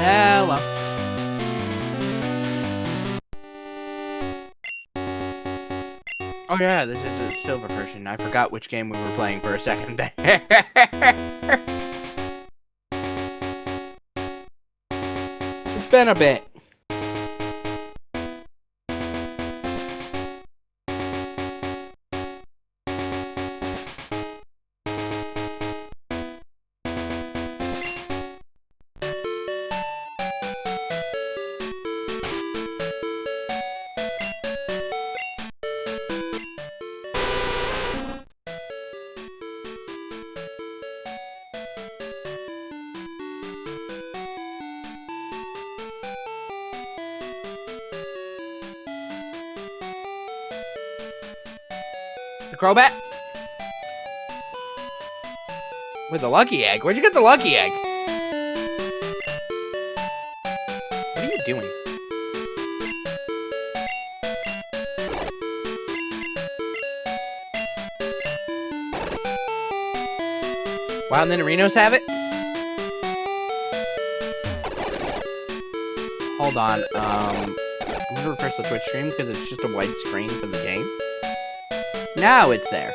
Hello. Oh yeah, this is a silver version. I forgot which game we were playing for a second there. It's been a bit. The Crobat? With the lucky egg? Where'd you get the lucky egg? What are you doing? Wow, and then Reno's have it? Hold on, I'm gonna refresh the Twitch stream because it's just a white screen for the game. Now it's there.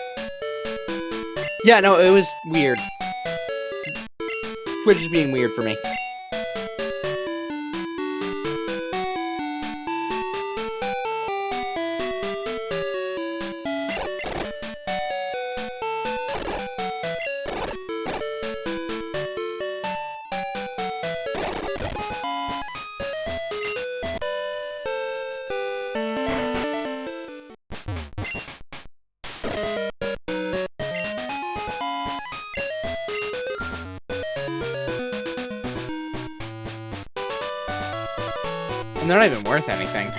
Yeah, no, it was weird. Twitch is being weird for me. And they're not even worth anything.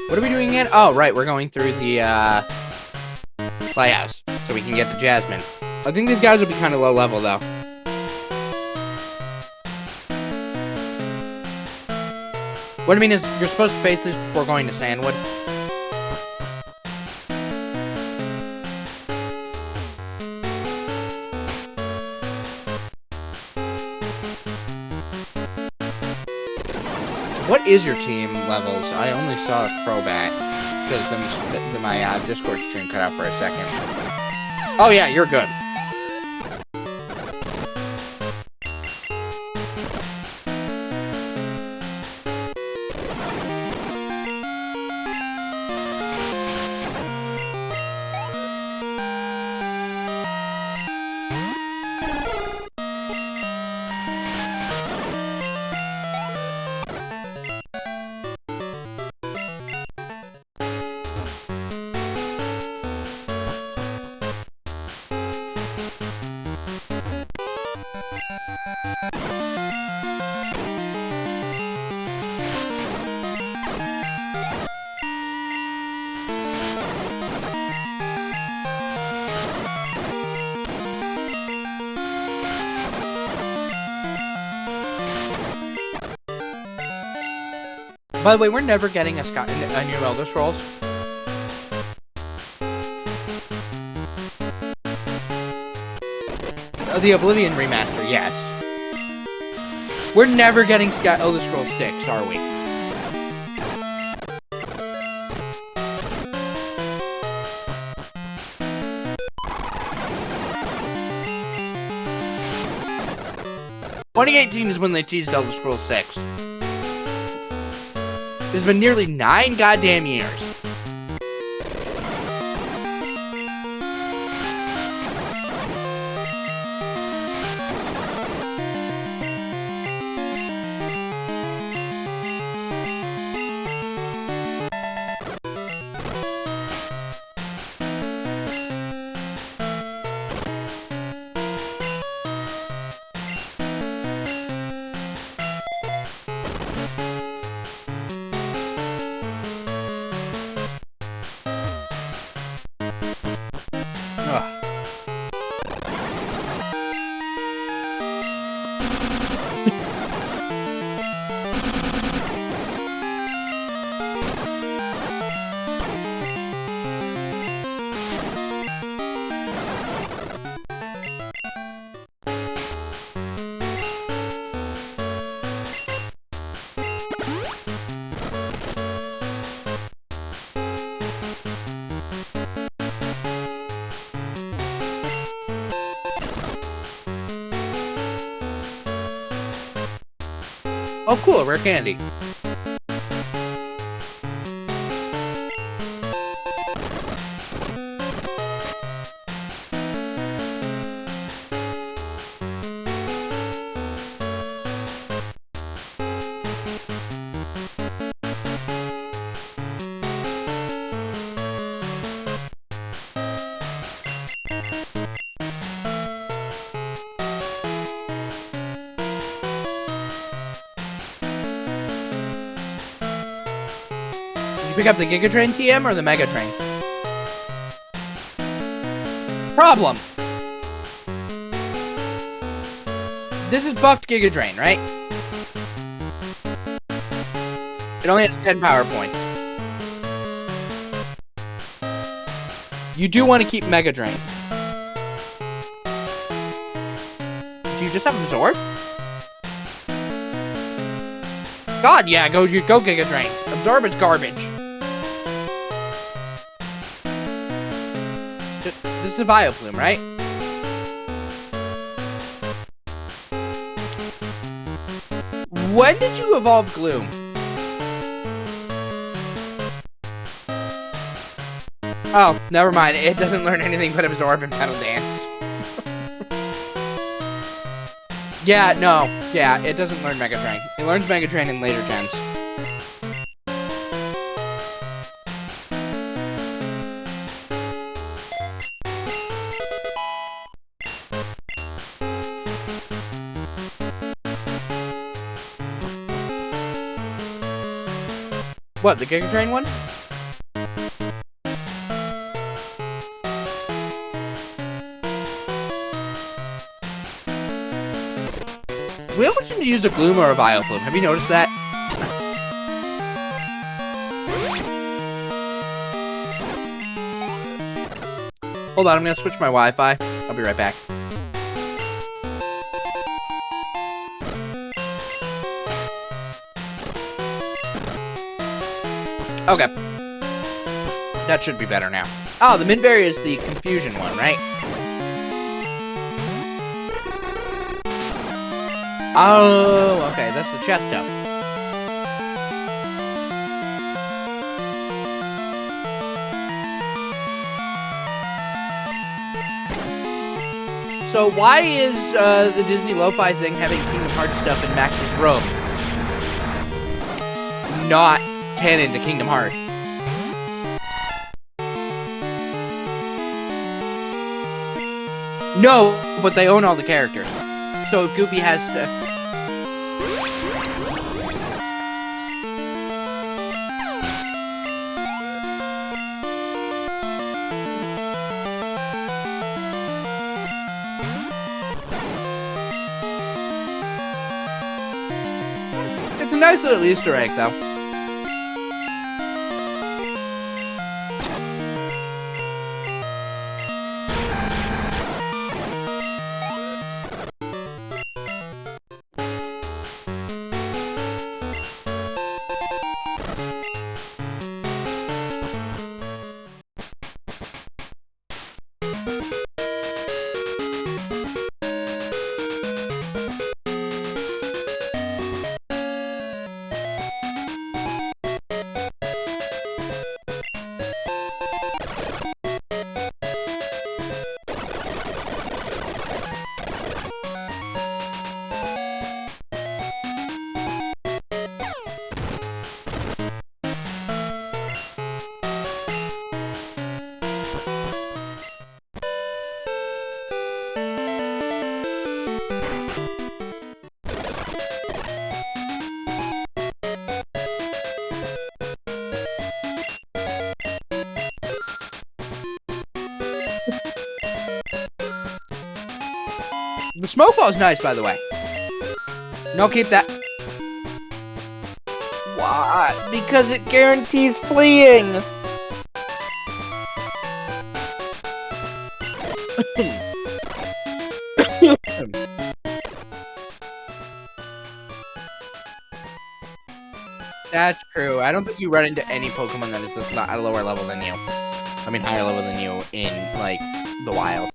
What are we doing again? Oh, right, we're going through the, playhouse, so we can get the Jasmine. I think these guys will be kind of low level, though. What I mean is, you're supposed to face this before going to Sandwood. What is your team levels? I only saw Crobat, because my Discord stream cut out for a second. Oh yeah, you're good. By the way, we're never getting a new Elder Scrolls. the Oblivion remaster, yes. We're never getting Elder Scrolls 6, are we? ...2018 is when they teased Elder Scrolls 6. It's been nearly 9 goddamn years. Oh, cool, rare candy. Pick up the Giga Train TM or the Mega Train? Problem. This is buffed Giga Train, right? It only has 10 power points. You do want to keep Mega Train. Do you just have Absorb? God, yeah, go Giga Train. Absorb is garbage. This is a Vileplume, right? When did you evolve Gloom? Oh, never mind. It doesn't learn anything but Absorb and Petal Dance. Yeah, no. Yeah, it doesn't learn Mega Train. It learns Mega Train in later gens. What, the Giga Train one? We always seem to use a Gloom or a Vileplume. Have you noticed that? Hold on, I'm gonna switch my Wi-Fi. I'll be right back. Okay. That should be better now. Oh, the Midberry is the Confusion one, right? Oh, okay, that's the Chesto. So why is the Disney Lo-Fi thing having Kingdom Hearts stuff in Max's room not canon to Kingdom Hearts? No, but they own all the characters. So if Goopy has to... It's a nice little Easter egg, though. The smoke ball is nice, by the way. No, keep that. Why? Because it guarantees fleeing. That's true. I don't think you run into any Pokemon that is just not at a lower level than you. I mean, higher level than you in, like, the wild.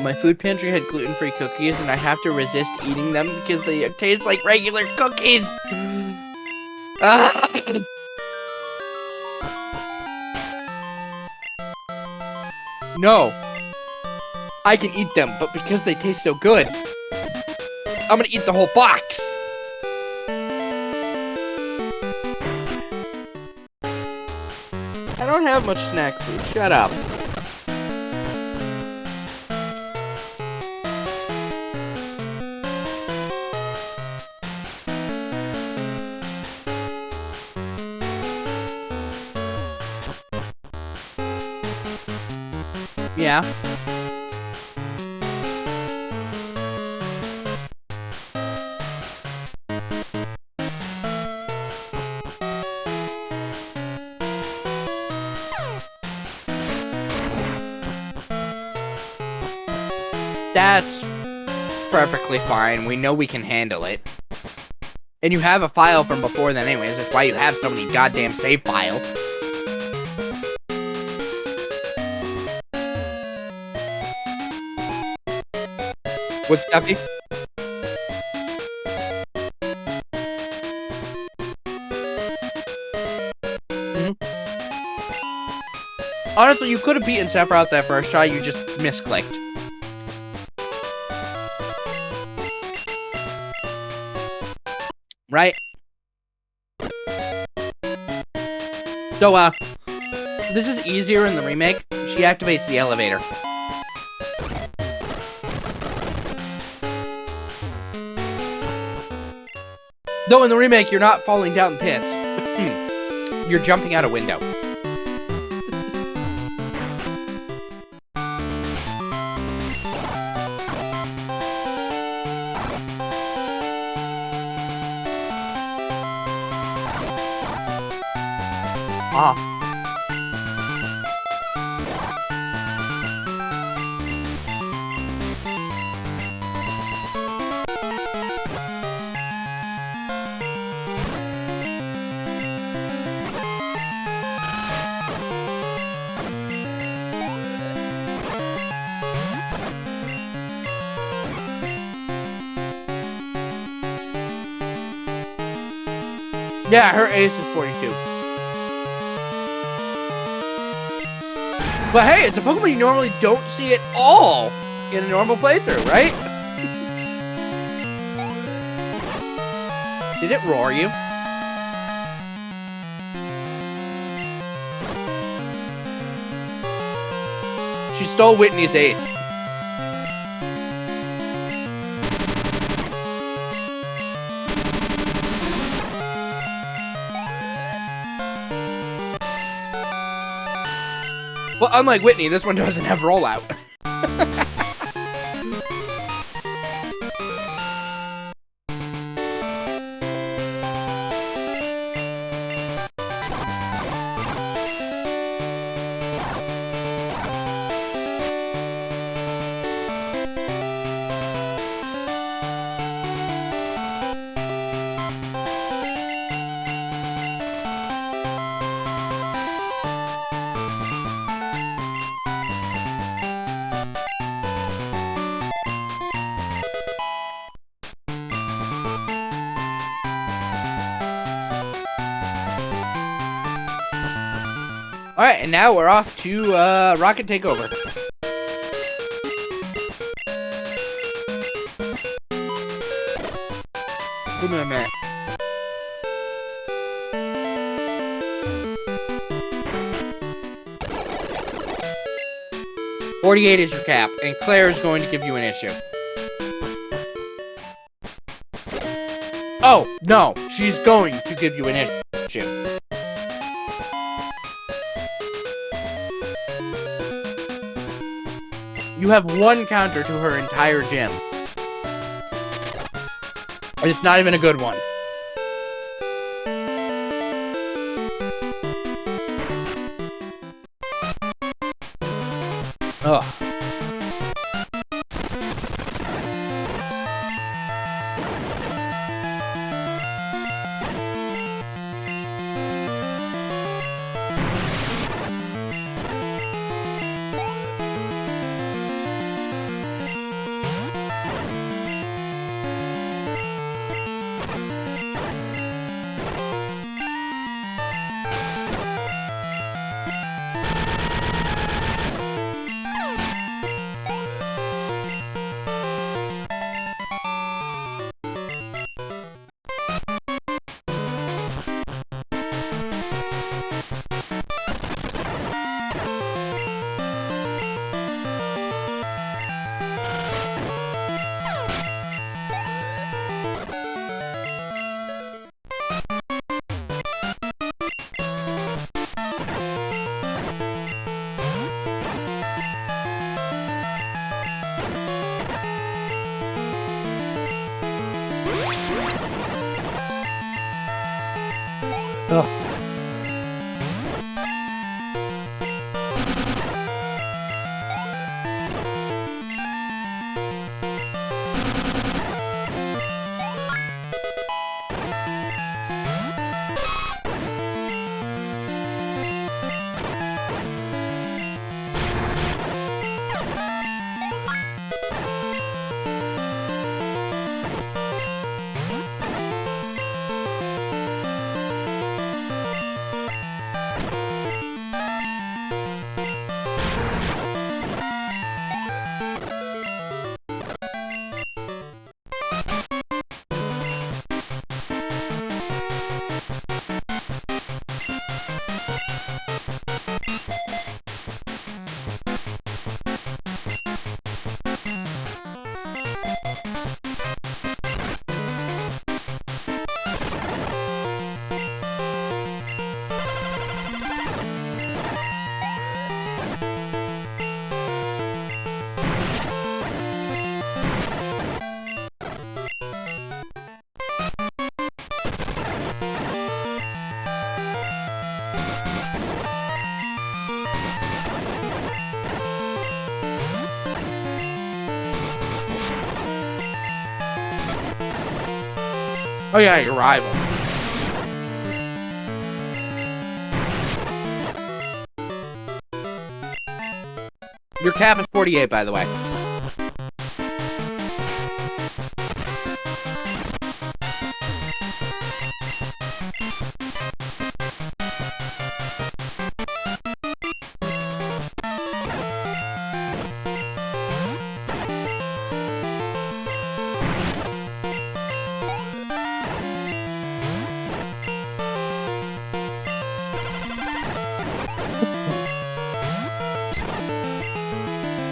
My food pantry had gluten-free cookies, and I have to resist eating them because they taste like regular cookies. Ah! No, I can eat them, but because they taste so good, I'm gonna eat the whole box. I don't have much snack food. Shut up. Yeah. That's perfectly fine. We know we can handle it. And you have a file from before then anyways. That's why you have so many goddamn save files. What's Stuffy? Honestly, you could have beaten Sephiroth that first try, you just misclicked. Right? So, this is easier in the remake. She activates the elevator. Though in the remake, you're not falling down pits. You're jumping out a window. Yeah, her ace is 42. But hey, it's a Pokemon you normally don't see at all in a normal playthrough, right? Did it roar you? She stole Whitney's ace. Well, unlike Whitney, this one doesn't have rollout. Alright, and now we're off to Rocket Takeover. Give me a minute. $48 is your cap, and Claire is going to give you an issue. Oh, no. She's going to give you an issue. You have one counter to her entire gym. And it's not even a good one. Ugh. Ugh. Oh yeah, your rival. Your cap is 48, by the way.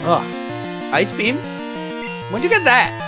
Ugh. Ice beam? When'd you get that?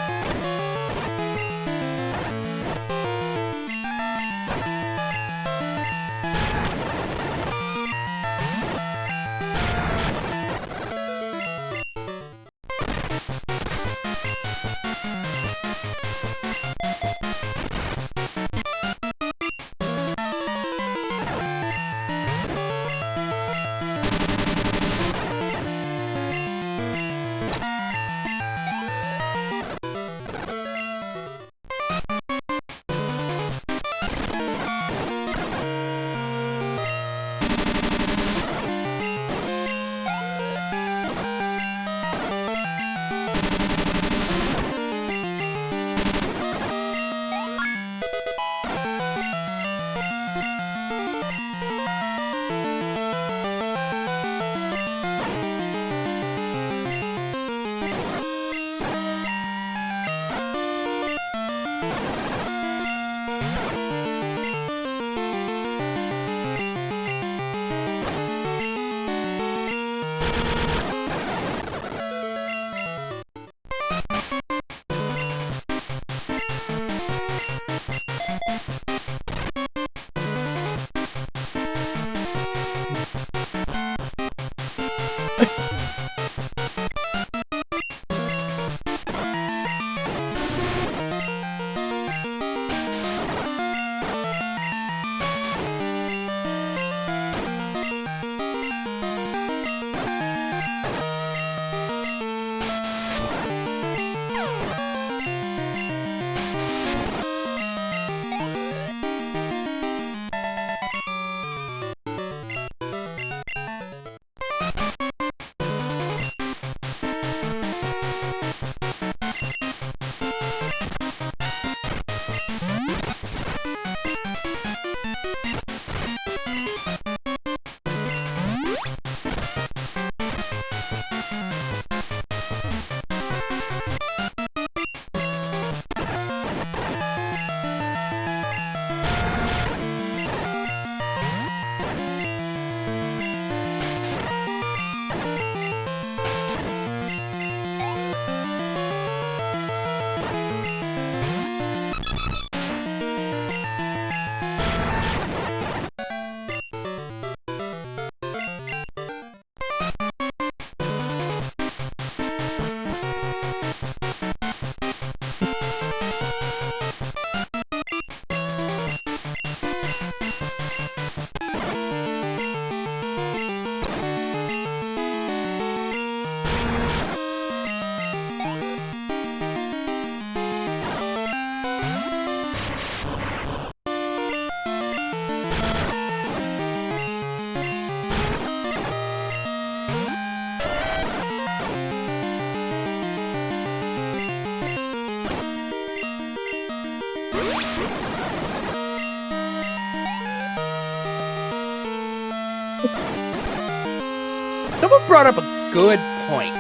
Someone brought up a good point.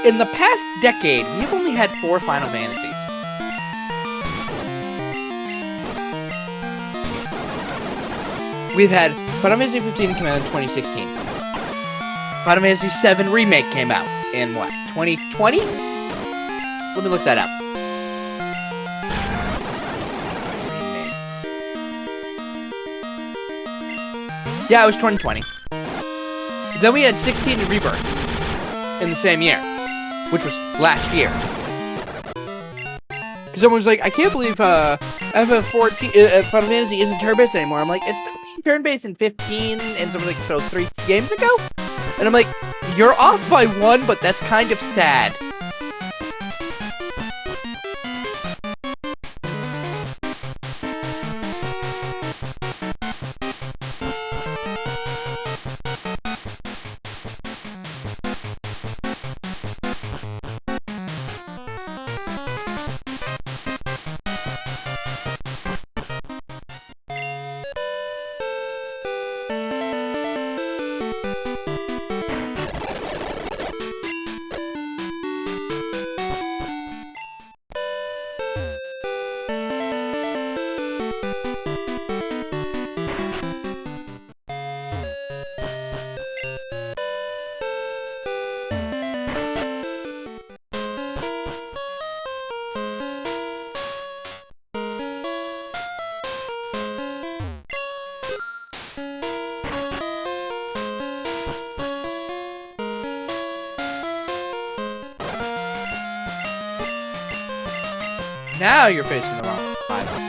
In the past decade, we've only had 4 Final Fantasies. We've had Final Fantasy 15 came out in 2016. Final Fantasy 7 Remake came out in what, 2020? Let me look that up. Yeah, it was 2020. Then we had 16 Rebirth in the same year, which was last year. Because someone was like, I can't believe FF14 Final Fantasy isn't turn-based anymore. I'm like, it's been being turn-based in 15, and someone's like, so 3 games ago? And I'm like, you're off by 1, but that's kind of sad. Now you're facing the wrong rival.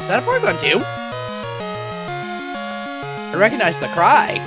Is that a Porygon too? I recognize the cry.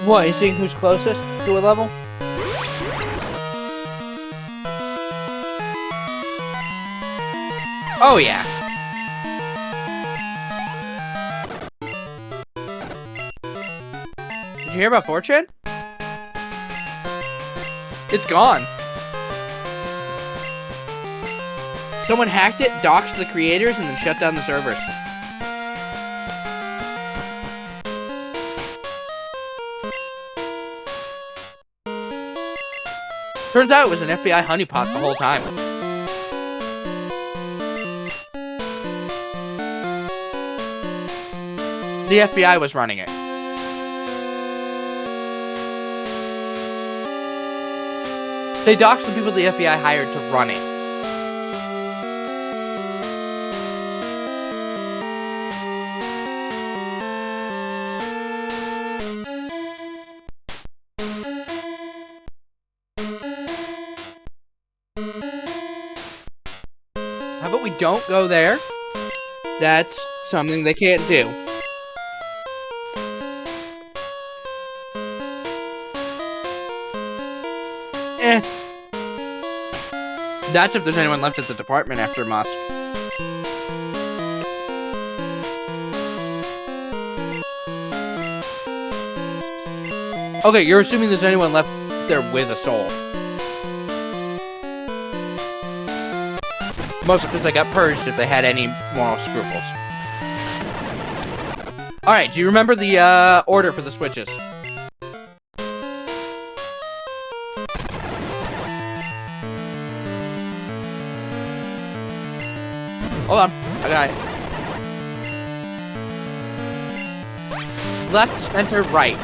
What, you seeing who's closest to a level? Oh yeah. Did you hear about 4chan? It's gone. Someone hacked it, doxed the creators, and then shut down the servers. Turns out it was an FBI honeypot the whole time. The FBI was running it. They doxed the people the FBI hired to run it. don't go there. That's something they can't do. That's if there's anyone left at the department after Musk. Okay, you're assuming there's anyone left there with a soul. Mostly because they got purged if they had any moral scruples. Alright, do you remember the order for the switches? Hold on, I got it. Left, center, right.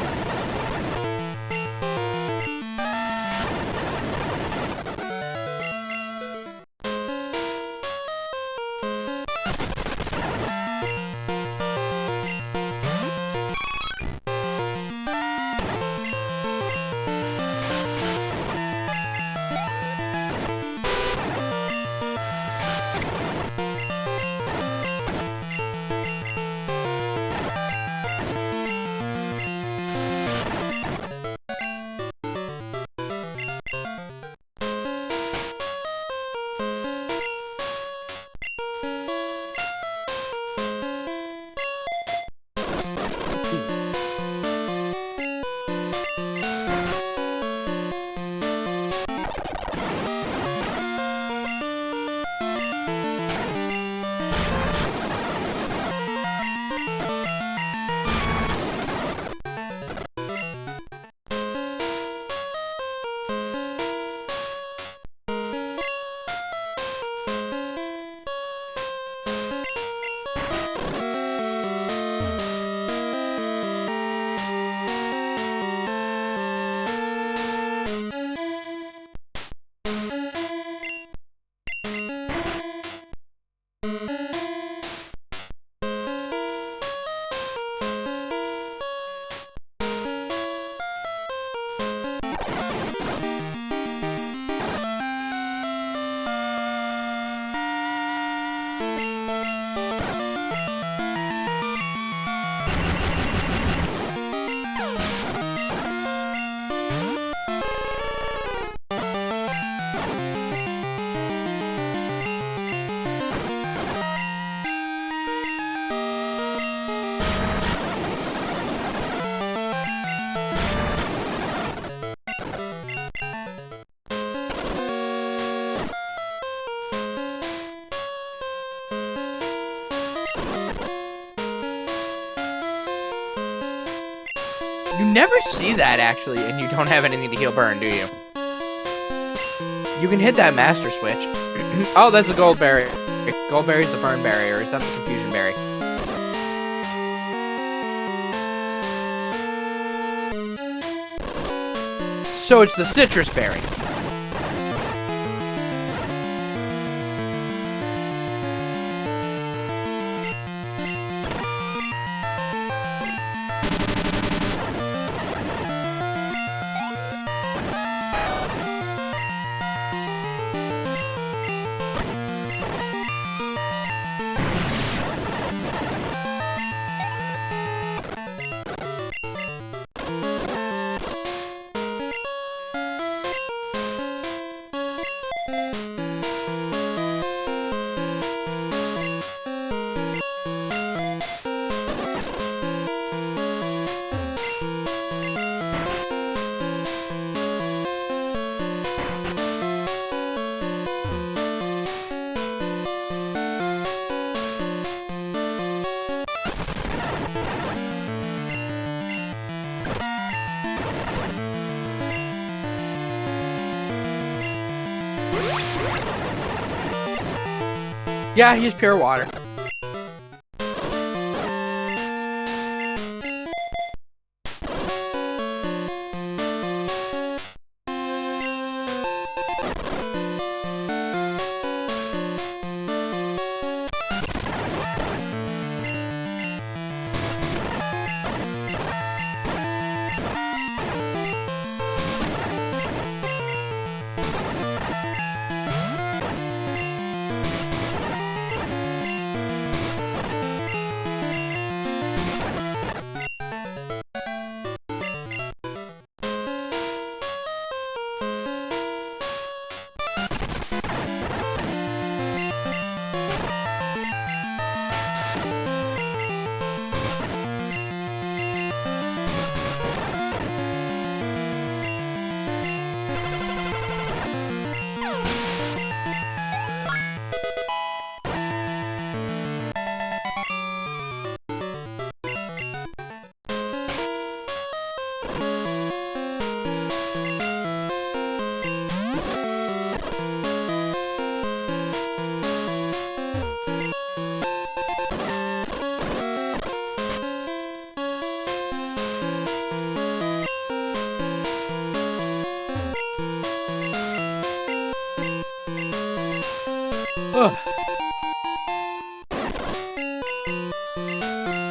You never see that, actually, and you don't have anything to heal burn, do you? You can hit that master switch. Oh, that's a gold berry. Gold berry's the burn berry, or is that the confusion berry? So it's the citrus berry. Yeah, he's pure water.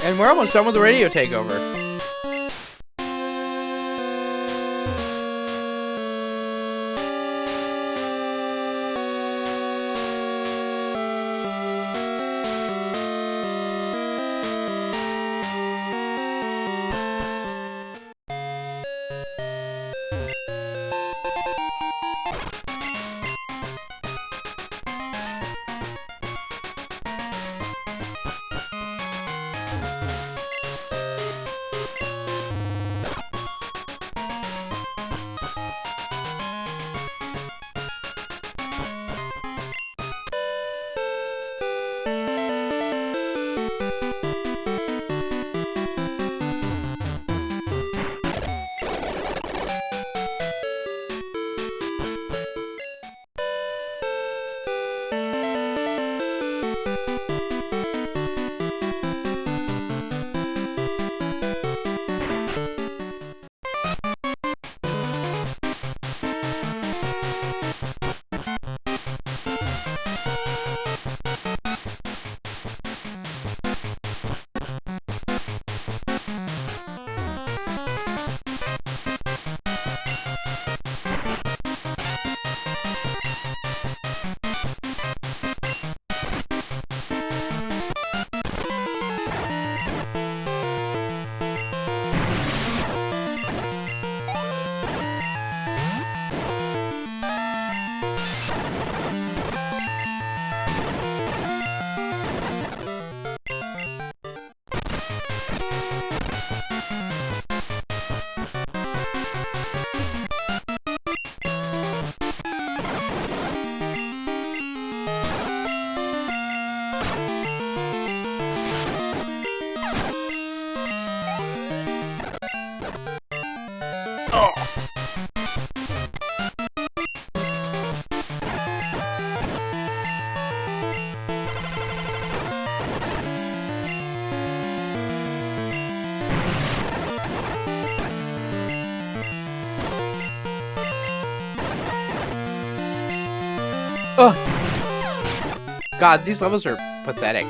And we're almost done with the radio takeover. Oh. God, these levels are pathetic.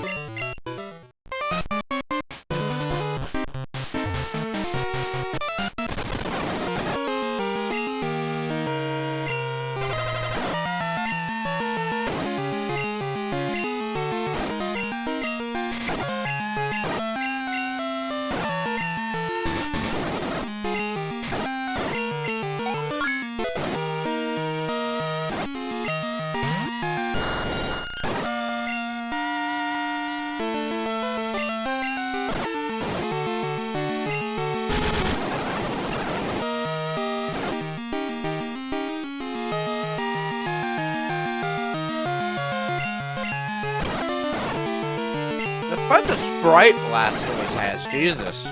Despite the sprite blast it always has, Jesus.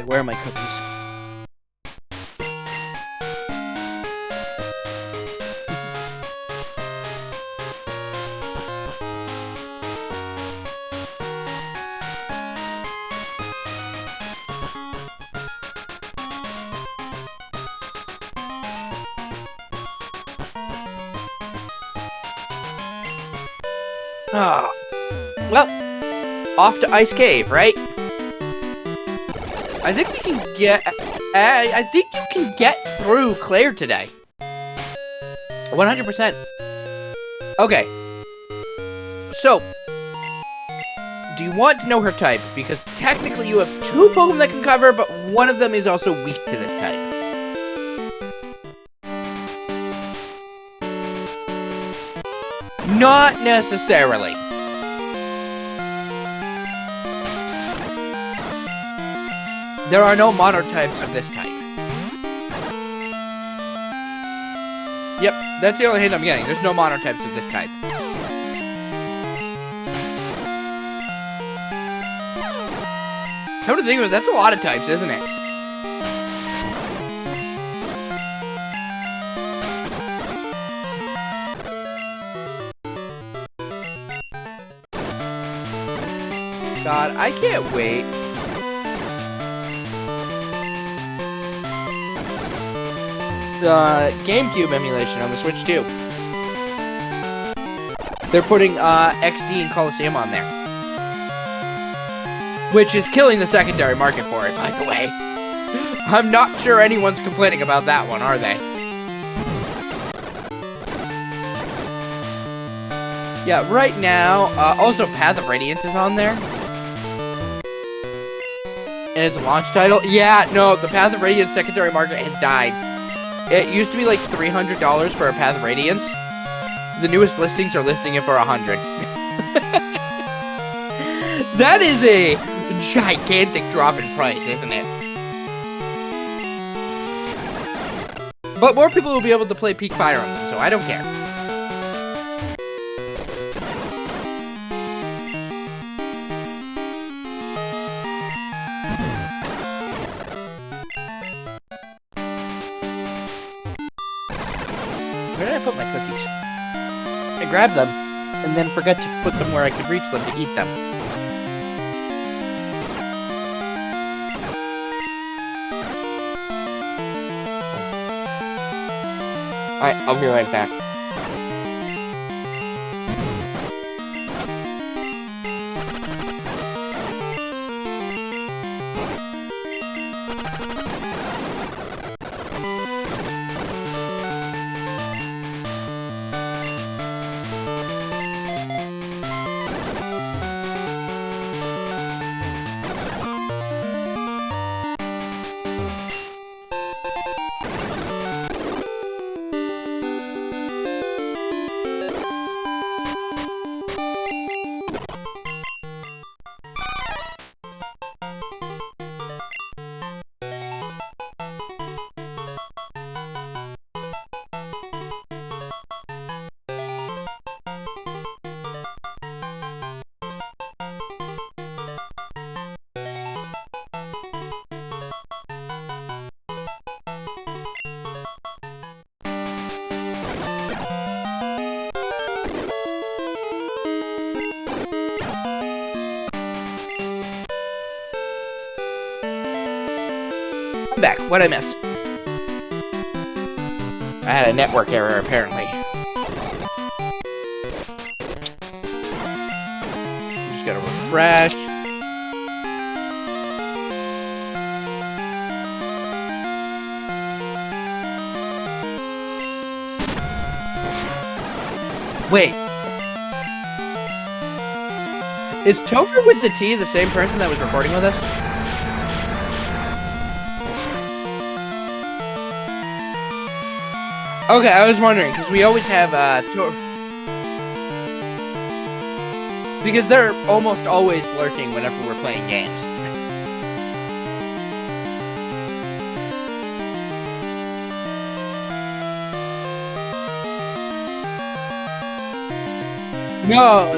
Where are my cookies? Ah, well, off to Ice Cave, right? I think we can get. I think you can get through Claire today. 100%. Okay. So, do you want to know her type? Because technically you have 2 Pokemon that can cover, but one of them is also weak to this type. Not necessarily. There are no monotypes of this type. Yep, that's the only hint I'm getting. There's no monotypes of this type. Come to think of it, that's a lot of types, isn't it? God, I can't wait. The GameCube emulation on the Switch too. They're putting XD and Coliseum on there. Which is killing the secondary market for it, by the way. I'm not sure anyone's complaining about that one, are they? Yeah, right now, also Path of Radiance is on there. And it's a launch title. Yeah, no, the Path of Radiance secondary market has died. It used to be like $300 for a Path of Radiance. The newest listings are listing it for $100. That is a gigantic drop in price, isn't it? But more people will be able to play Peak Fire Emblem, so I don't care. Where did I put my cookies? I grabbed them, and then forgot to put them where I could reach them to eat them. Alright, I'll be right back. I'm back. What'd I miss? I had a network error, apparently. Just gotta refresh. Wait. Is Topher with the T the same person that was recording with us? Okay, I was wondering, because we always have, because they're almost always lurking whenever we're playing games. No.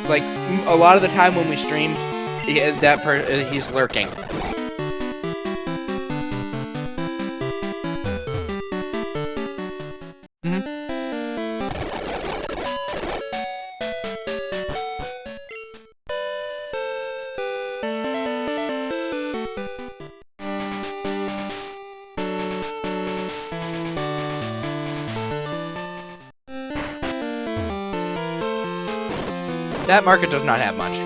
Like, a lot of the time when we stream, he's lurking. Mm-hmm. That market does not have much.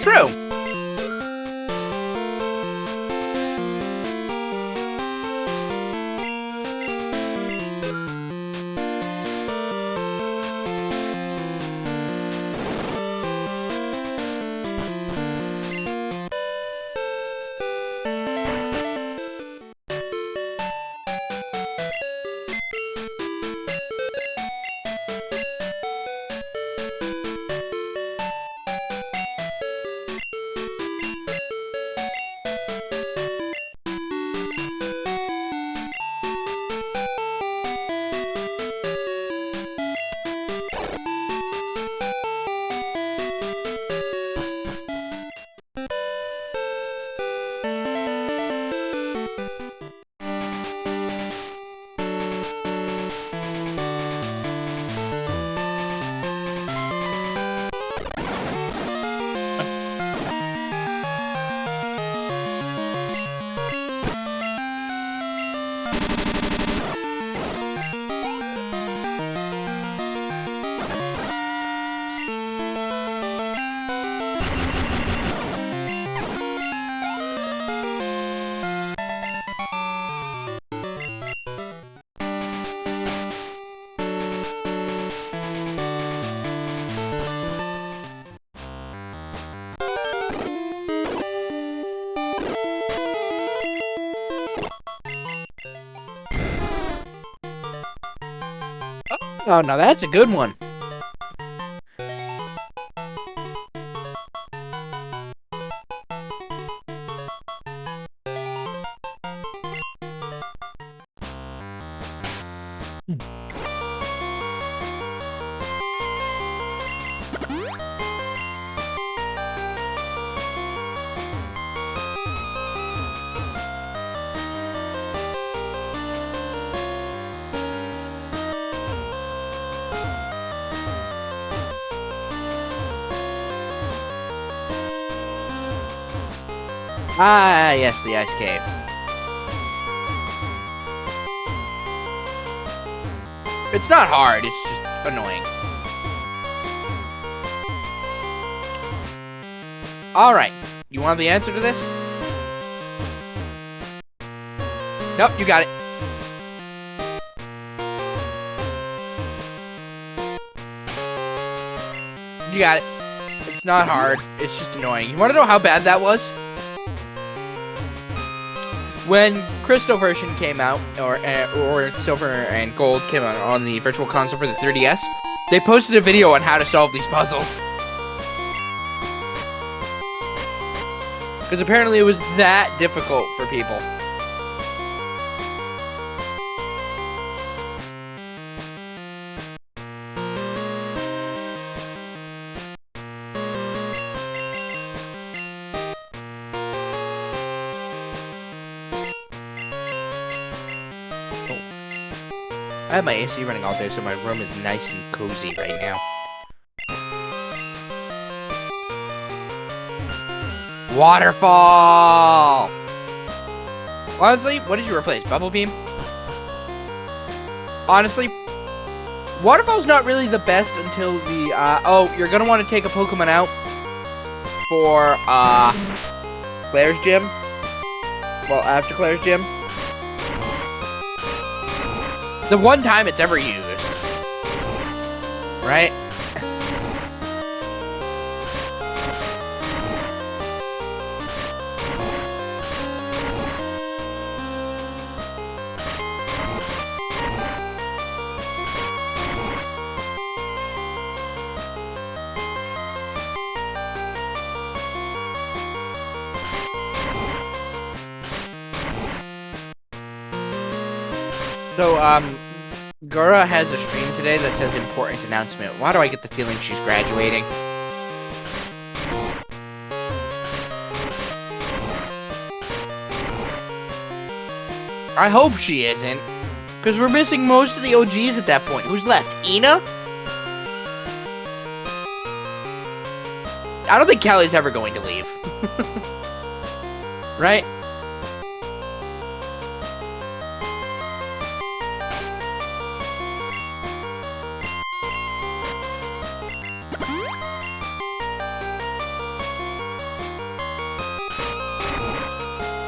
True. Oh, now that's a good one. Ah, yes, the ice cave. It's not hard, it's just annoying. Alright, you want the answer to this? Nope, you got it. You got it. It's not hard, it's just annoying. You want to know how bad that was? When Crystal version came out, or Silver and Gold came out on the Virtual Console for the 3DS, they posted a video on how to solve these puzzles. Because apparently it was that difficult for people. I have my AC running all day, so my room is nice and cozy right now. Waterfall! Honestly, what did you replace? Bubble Beam? Honestly, Waterfall's not really the best until the, oh, you're gonna want to take a Pokemon out for, Claire's Gym. Well, after Claire's Gym. The one time it's ever used. Right? So, Gura has a stream today that says important announcement. Why do I get the feeling she's graduating? I hope she isn't. Because we're missing most of the OGs at that point. Who's left? Ina? I don't think Callie's ever going to leave. Right?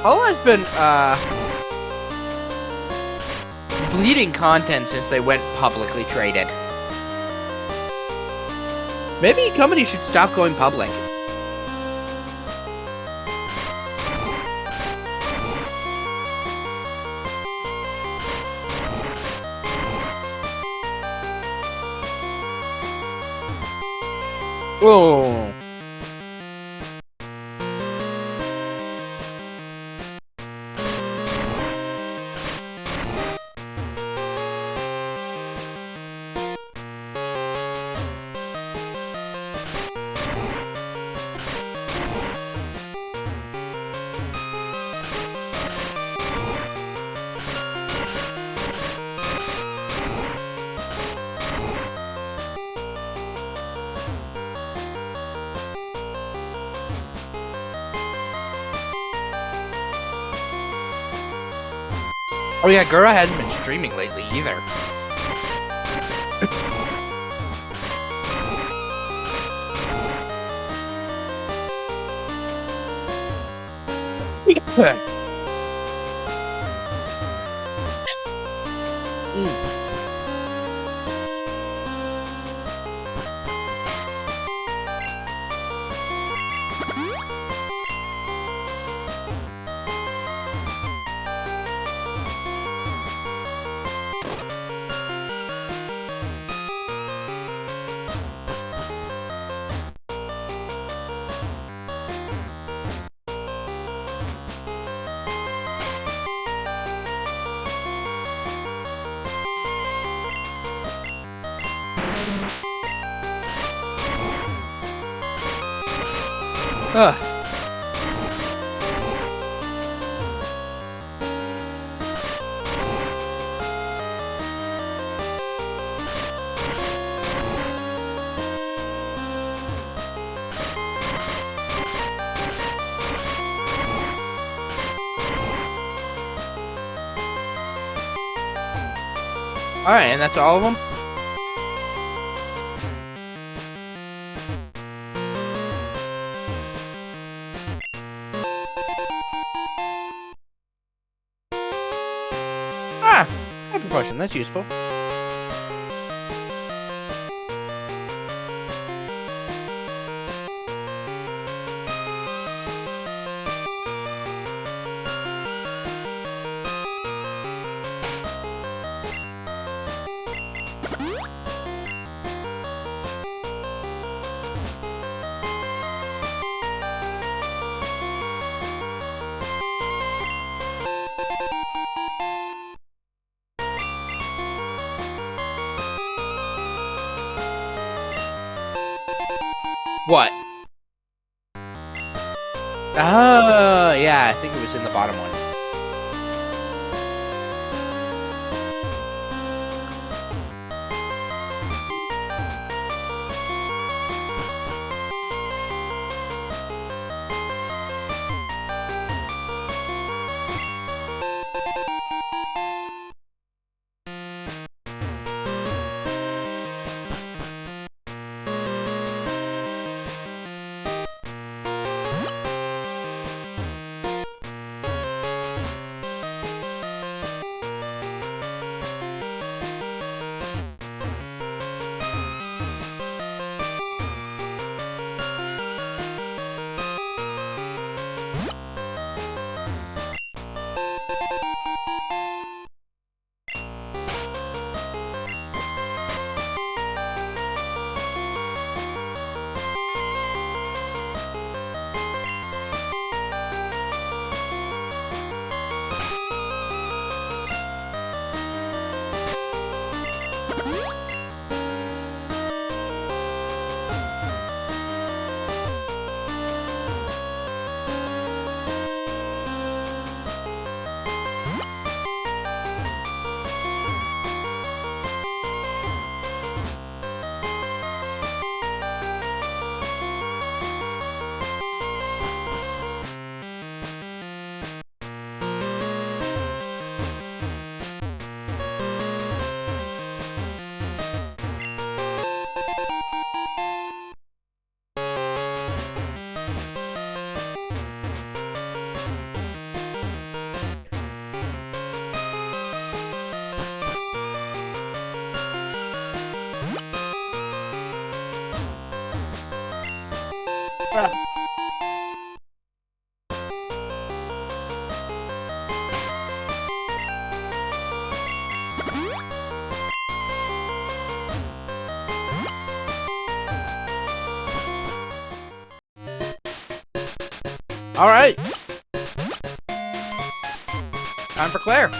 Paula's been, bleeding content since they went publicly traded. Maybe companies should stop going public. Whoa. Oh yeah, Gura hasn't been streaming lately either. Ugh. Alright, and that's all of them? Ah! Hyper potion, that's useful. What? Oh, yeah, I think it was in the bottom one. All right. Time for Claire.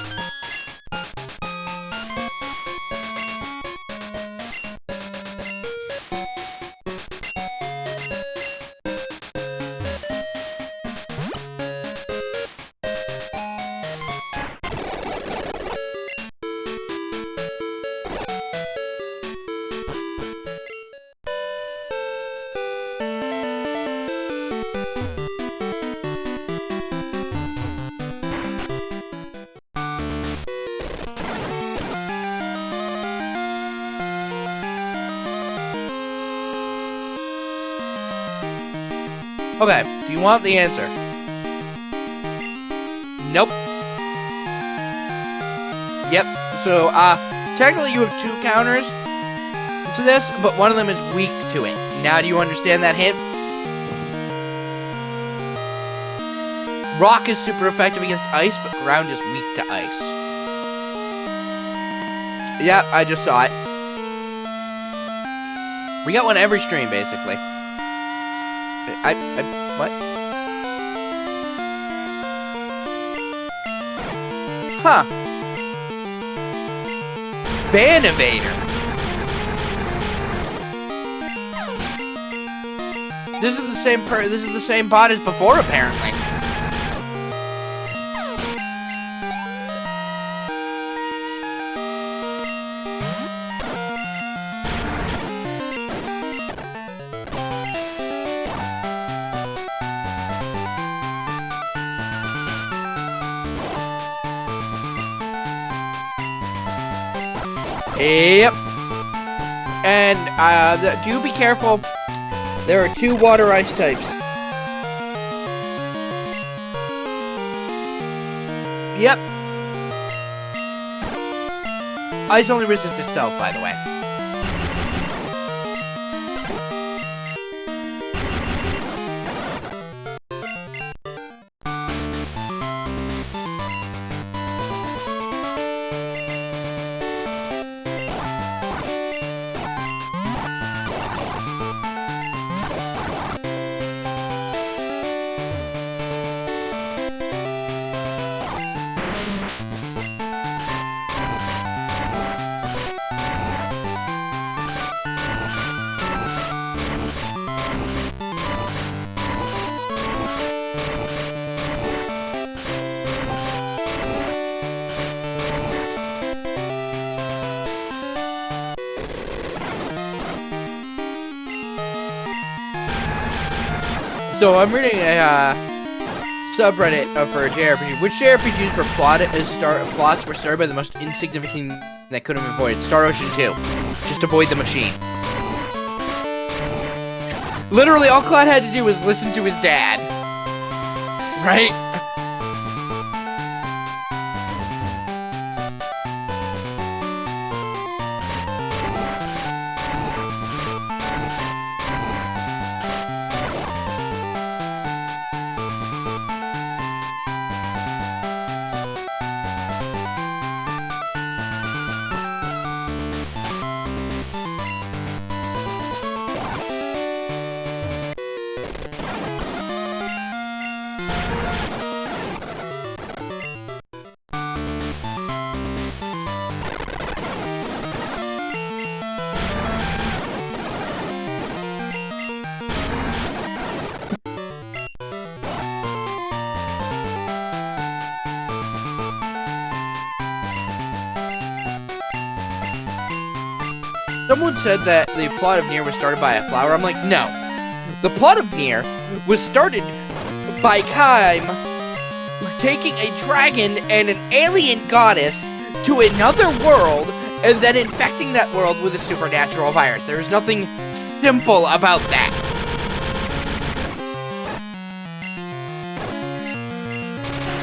Okay, do you want the answer? Nope. Yep. So, technically you have 2 counters to this, but one of them is weak to it. Now do you understand that hint? Rock is super effective against ice, but ground is weak to ice. Yep, I just saw it. We got one every stream, basically. What? Huh. Ban Evader. This is the same bot as before, apparently. Yep. And do be careful. There are 2 water ice types. Yep. Ice only resists itself, by the way. So I'm reading a subreddit for a JRPG. Which JRPGs were plots were started by the most insignificant that couldn't be avoided? Star Ocean 2. Just avoid the machine. Literally, all Cloud had to do was listen to his dad. Right? Someone said that the plot of Nier was started by a flower. I'm like, no. The plot of Nier was started by Kaim taking a dragon and an alien goddess to another world and then infecting that world with a supernatural virus. There is nothing simple about that.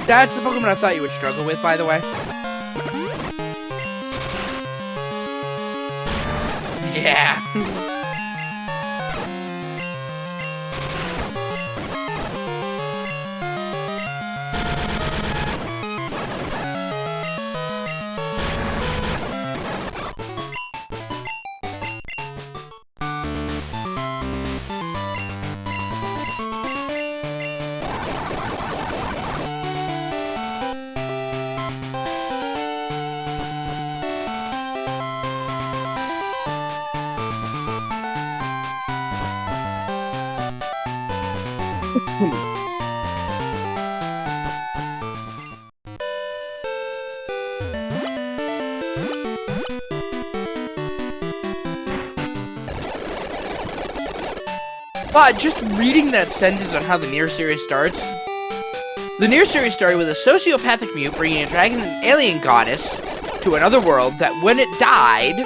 That's the Pokemon I thought you would struggle with, by the way. Yeah. But just reading that sentence on how the Nier series starts. The Nier series started with a sociopathic mute bringing a dragon and alien goddess to another world that, when it died,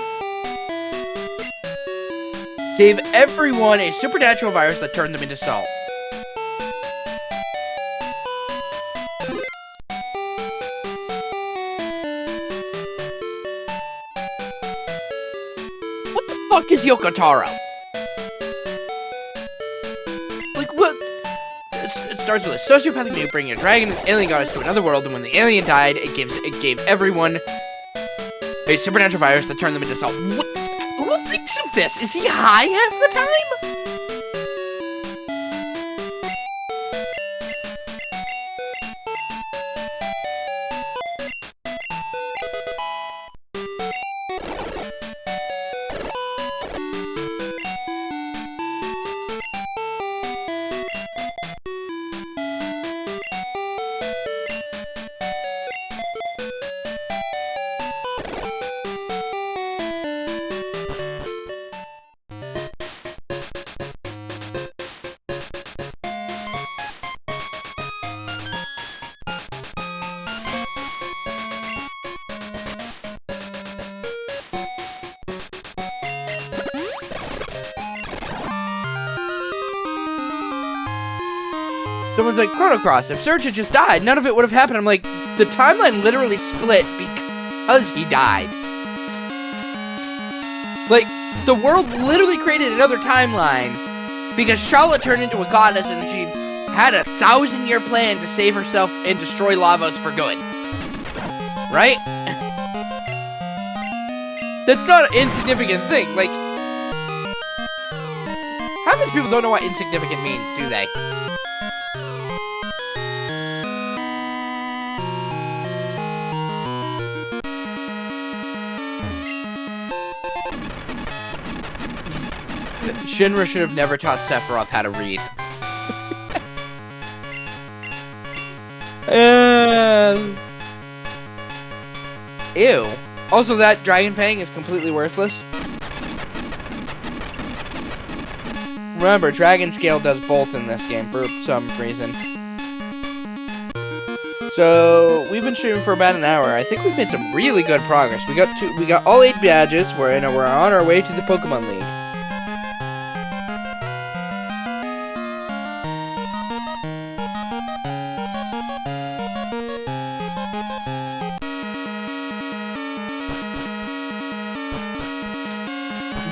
gave everyone a supernatural virus that turned them into salt. What the fuck is Yoko Taro? Like, what? It starts with a sociopathic mute bringing a dragon and alien goddess to another world, and when the alien died, it gave everyone a supernatural virus that turned them into salt. What? Who thinks of this? Is he high half the time? Someone's like, Chrono Cross, if Surge had just died, none of it would have happened. I'm like, the timeline literally split because he died. Like, the world literally created another timeline because Charlotte turned into a goddess and she had a 1,000-year plan to save herself and destroy Lavos for good. Right? That's not an insignificant thing. Like, half these people don't know what insignificant means, do they? Shinra should have never taught Sephiroth how to read. Ew. Also, that Dragon Fang is completely worthless. Remember, Dragon Scale does both in this game for some reason. So, we've been streaming for about an hour. I think we've made some really good progress. We got all 8 badges. We're on our way to the Pokemon League.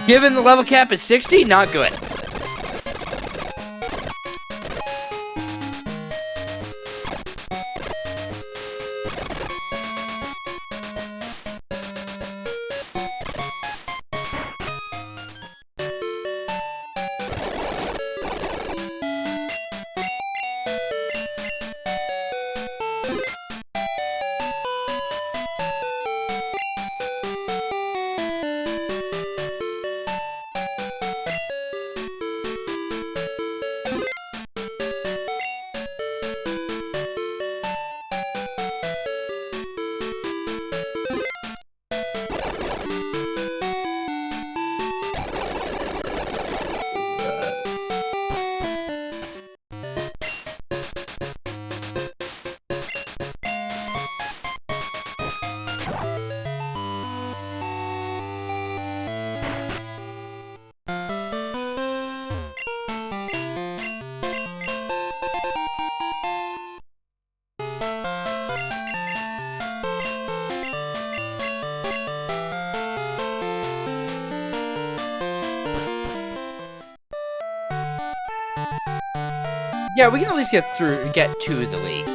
Given the level cap is 60, not good. Yeah, we can at least get to the league.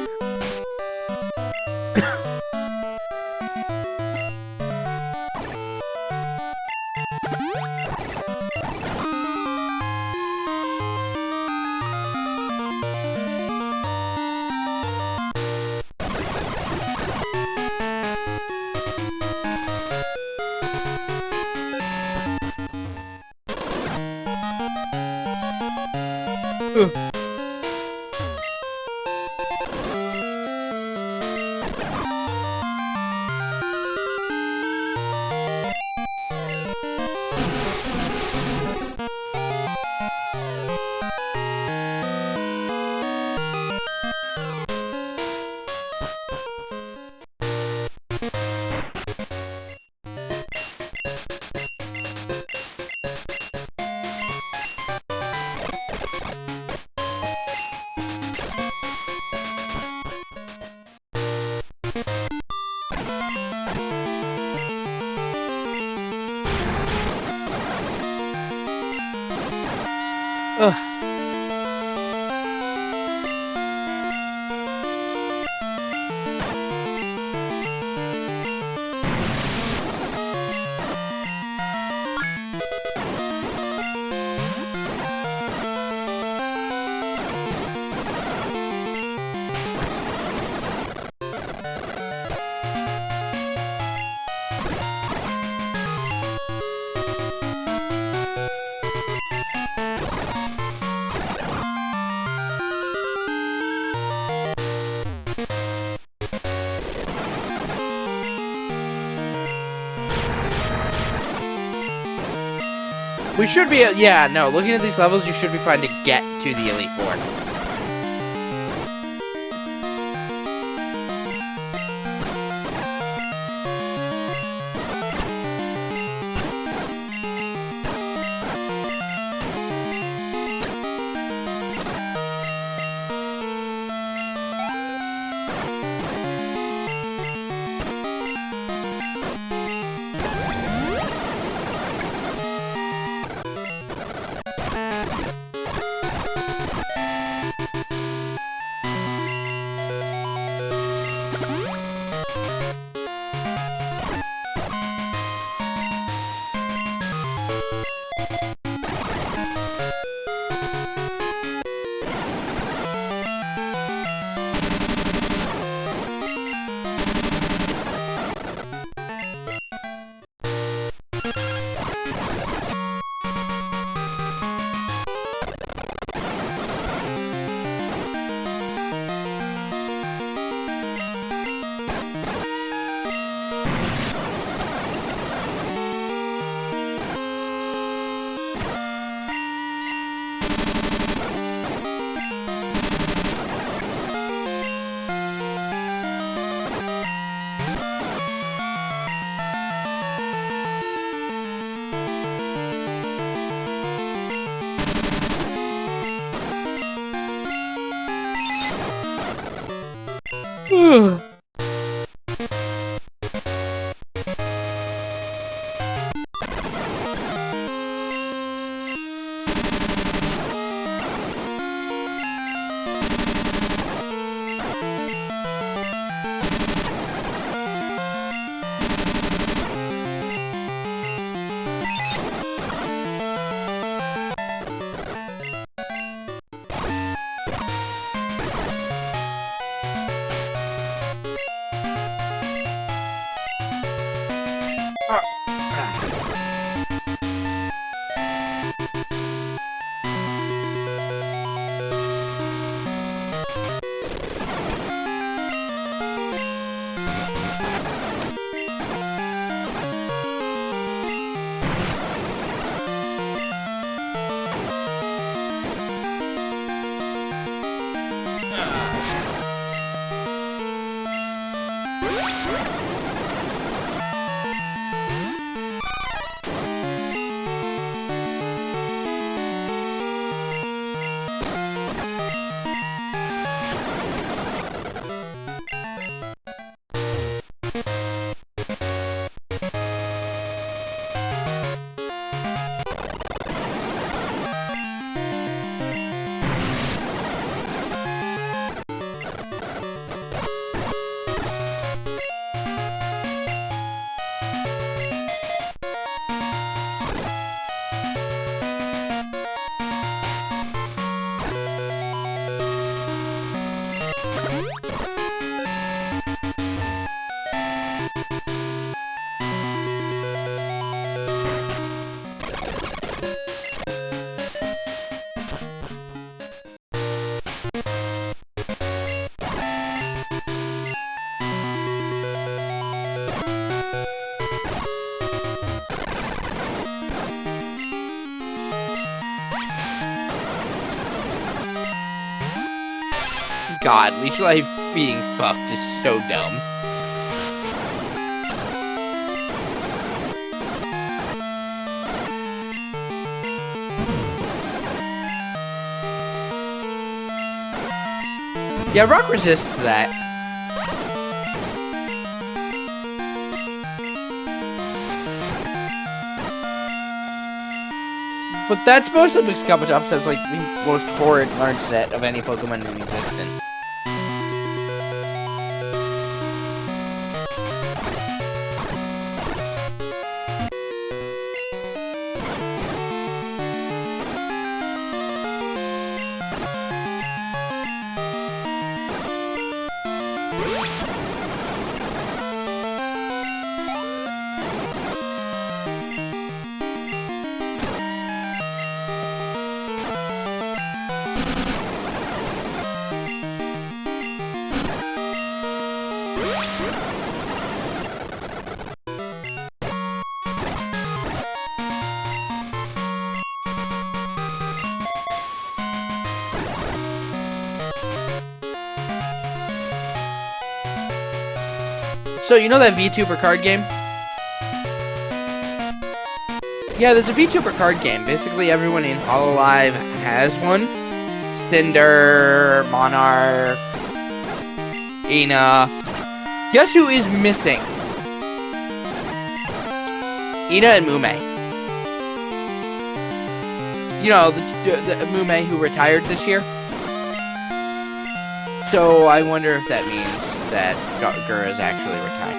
We should be, yeah, no, looking at these levels, you should be fine to get to the Elite Four. God, Leech Life being fucked is so dumb. Yeah, Rock resists that. But that's mostly because Kabutops has like the most horrid learn set of any Pokemon in existence. So, you know that VTuber card game? Yeah, there's a VTuber card game. Basically, everyone in Hololive has one. Cinder, Monarch, Ina. Guess who is missing? Ina and Mume. You know, the Mume who retired this year. So I wonder if that means that Gura is actually retiring.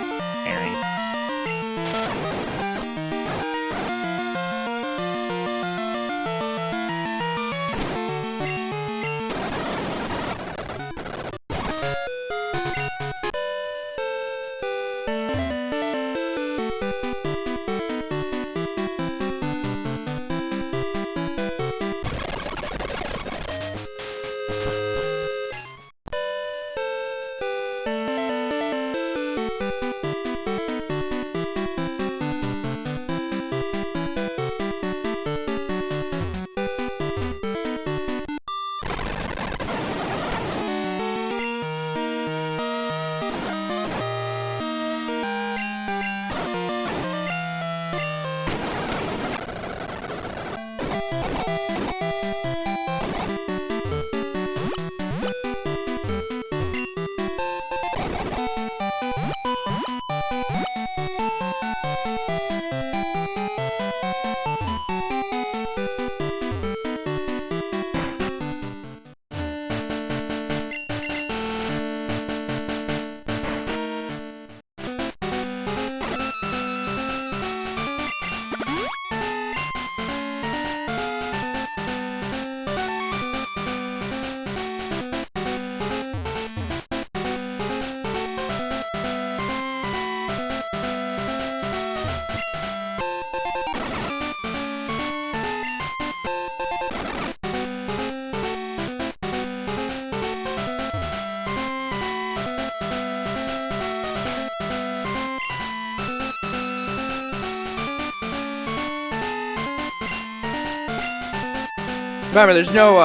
Remember, there's no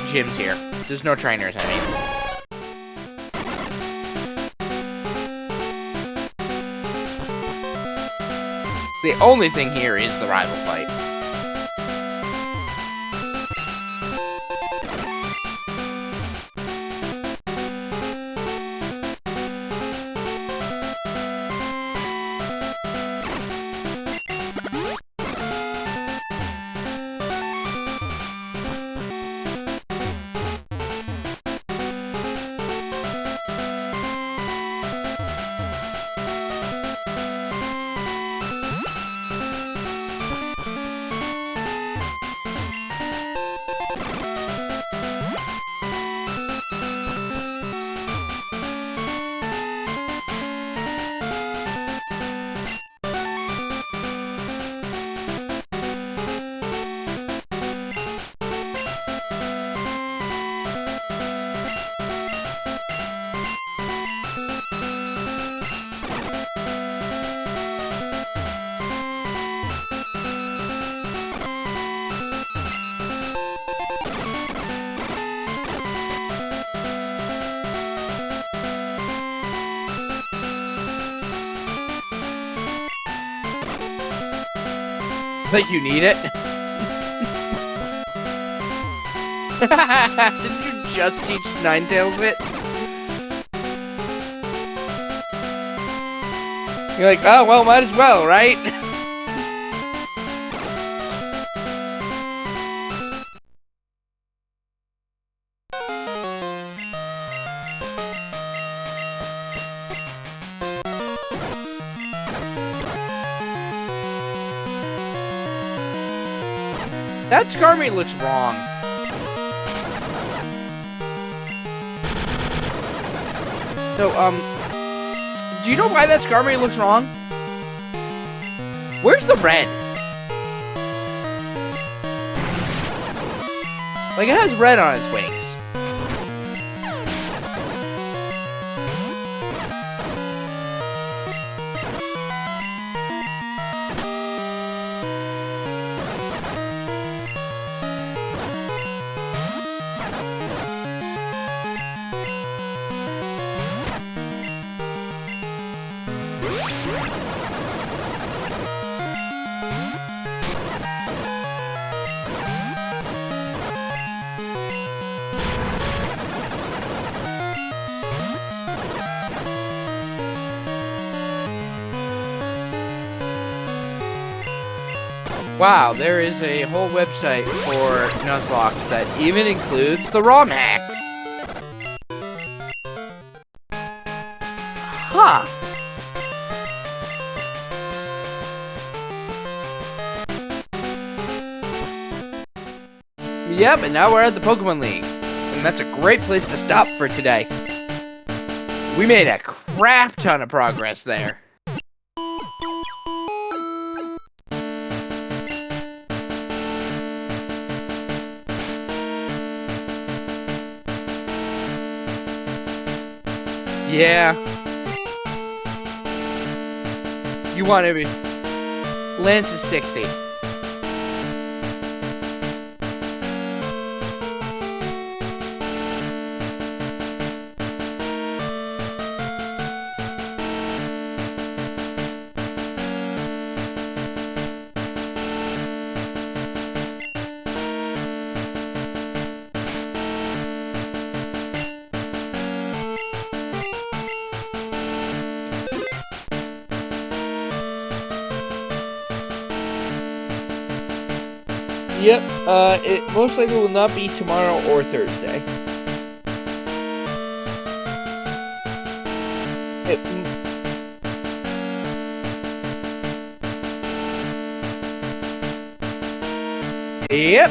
gyms here. There's no trainers, I mean. The only thing here is the rival fight. Like you need it? Didn't you just teach Ninetales it? You're like, oh, well, might as well, right? That Skarmy looks wrong. So, do you know why that Skarmy looks wrong? Where's the red? Like, it has red on its wings. Wow, there is a whole website for Nuzlocke that even includes the ROM hacks. Huh. Yep, and now we're at the Pokemon League. And that's a great place to stop for today. We made a crap ton of progress there. Yeah. You want to be... Lance is 60. Yep, it most likely will not be tomorrow or Thursday. Yep.